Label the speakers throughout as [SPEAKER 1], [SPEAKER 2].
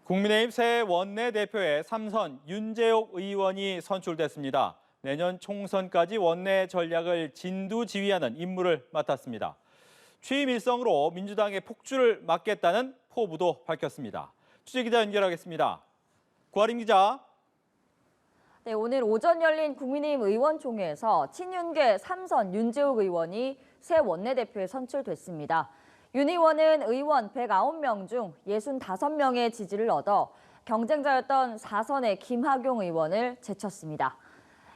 [SPEAKER 1] 국민의힘 새 원내대표에 삼선 윤재옥 의원이 선출됐습니다. 내년 총선까지 원내 전략을 진두지휘하는 임무를 맡았습니다. 취임 일성으로 민주당의 폭주를 막겠다는 포부도 밝혔습니다. 취재기자 연결하겠습니다. 구아림 기자.
[SPEAKER 2] 네, 오늘 오전 열린 국민의힘 의원총회에서 친윤계 삼선 윤재옥 의원이 새 원내대표에 선출됐습니다. 윤 의원은 의원 109명 중 65명의 지지를 얻어 경쟁자였던 4선의 김학용 의원을 제쳤습니다.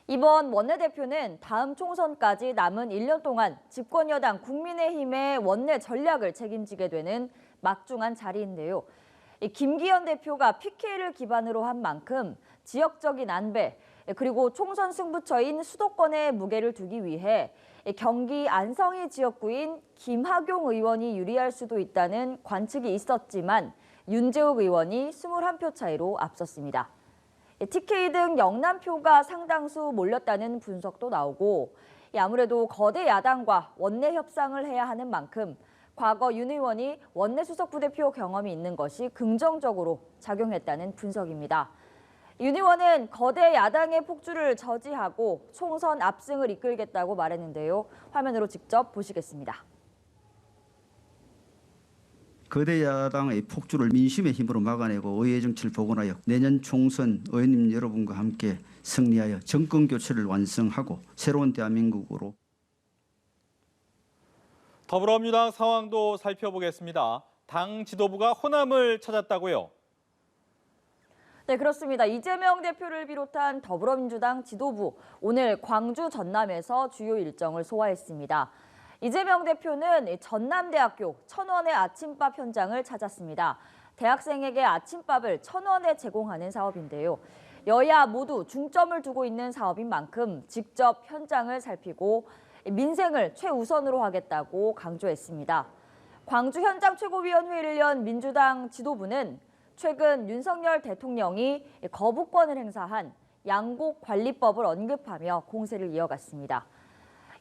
[SPEAKER 2] 이번 원내대표는 다음 총선까지 남은 1년 동안 집권여당 국민의힘의 원내 전략을 책임지게 되는 막중한 자리인데요. 김기현 대표가 PK를 기반으로 한 만큼 지역적인 안배, 그리고 총선 승부처인 수도권에 무게를 두기 위해 경기 안성이 지역구인 김학용 의원이 유리할 수도 있다는 관측이 있었지만 윤재옥 의원이 21표 차이로 앞섰습니다. TK 등 영남표가 상당수 몰렸다는 분석도 나오고 아무래도 거대 야당과 원내 협상을 해야 하는 만큼 과거 윤 의원이 원내 수석 부대표 경험이 있는 것이 긍정적으로 작용했다는 분석입니다. 윤 의원은 거대 야당의 폭주를 저지하고 총선 압승을 이끌겠다고 말했는데요. 화면으로 직접 보시겠습니다.
[SPEAKER 3] 거대 야당의 폭주를 민심의 힘으로 막아내고 의회 정치를 복원하여 내년 총선 의원님 여러분과 함께 승리하여 정권 교체를 완성하고 새로운 대한민국으로.
[SPEAKER 1] 더불어민주당 상황도 살펴보겠습니다. 당 지도부가 호남을 찾았다고요?
[SPEAKER 2] 네, 그렇습니다. 이재명 대표를 비롯한 더불어민주당 지도부, 오늘 광주 전남에서 주요 일정을 소화했습니다. 이재명 대표는 전남대학교 천원의 아침밥 현장을 찾았습니다. 대학생에게 아침밥을 1,000원에 제공하는 사업인데요. 여야 모두 중점을 두고 있는 사업인 만큼 직접 현장을 살피고 민생을 최우선으로 하겠다고 강조했습니다. 광주 현장 최고위원회를 연 민주당 지도부는 최근 윤석열 대통령이 거부권을 행사한 양곡관리법을 언급하며 공세를 이어갔습니다.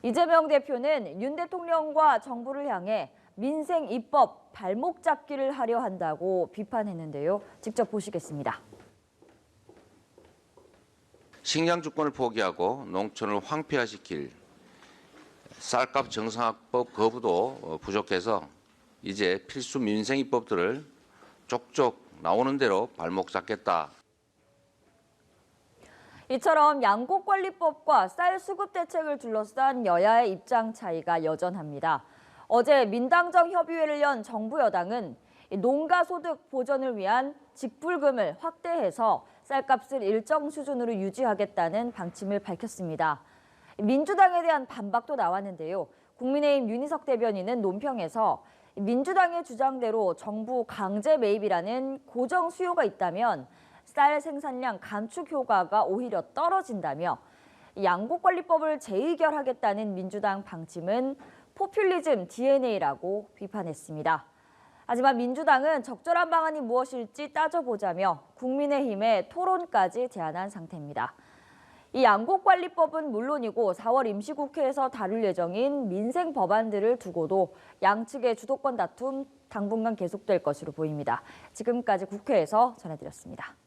[SPEAKER 2] 이재명 대표는 윤 대통령과 정부를 향해 민생 입법 발목 잡기를 하려 한다고 비판했는데요. 직접 보시겠습니다.
[SPEAKER 4] 식량 주권을 포기하고 농촌을 황폐화시킬 쌀값 정상화법 거부도 부족해서 이제 필수 민생 입법들을 족족 나오는 대로 발목 잡겠다.
[SPEAKER 2] 이처럼 양곡관리법과 쌀 수급 대책을 둘러싼 여야의 입장 차이가 여전합니다. 어제 민당정 협의회를 연 정부 여당은 농가 소득 보전을 위한 직불금을 확대해서 쌀값을 일정 수준으로 유지하겠다는 방침을 밝혔습니다. 민주당에 대한 반박도 나왔는데요. 국민의힘 윤희석 대변인은 논평에서 민주당의 주장대로 정부 강제 매입이라는 고정 수요가 있다면 쌀 생산량 감축 효과가 오히려 떨어진다며 양곡관리법을 재의결하겠다는 민주당 방침은 포퓰리즘 DNA라고 비판했습니다. 하지만 민주당은 적절한 방안이 무엇일지 따져보자며 국민의힘에 토론까지 제안한 상태입니다. 이 양곡관리법은 물론이고 4월 임시국회에서 다룰 예정인 민생 법안들을 두고도 양측의 주도권 다툼 당분간 계속될 것으로 보입니다. 지금까지 국회에서 전해드렸습니다.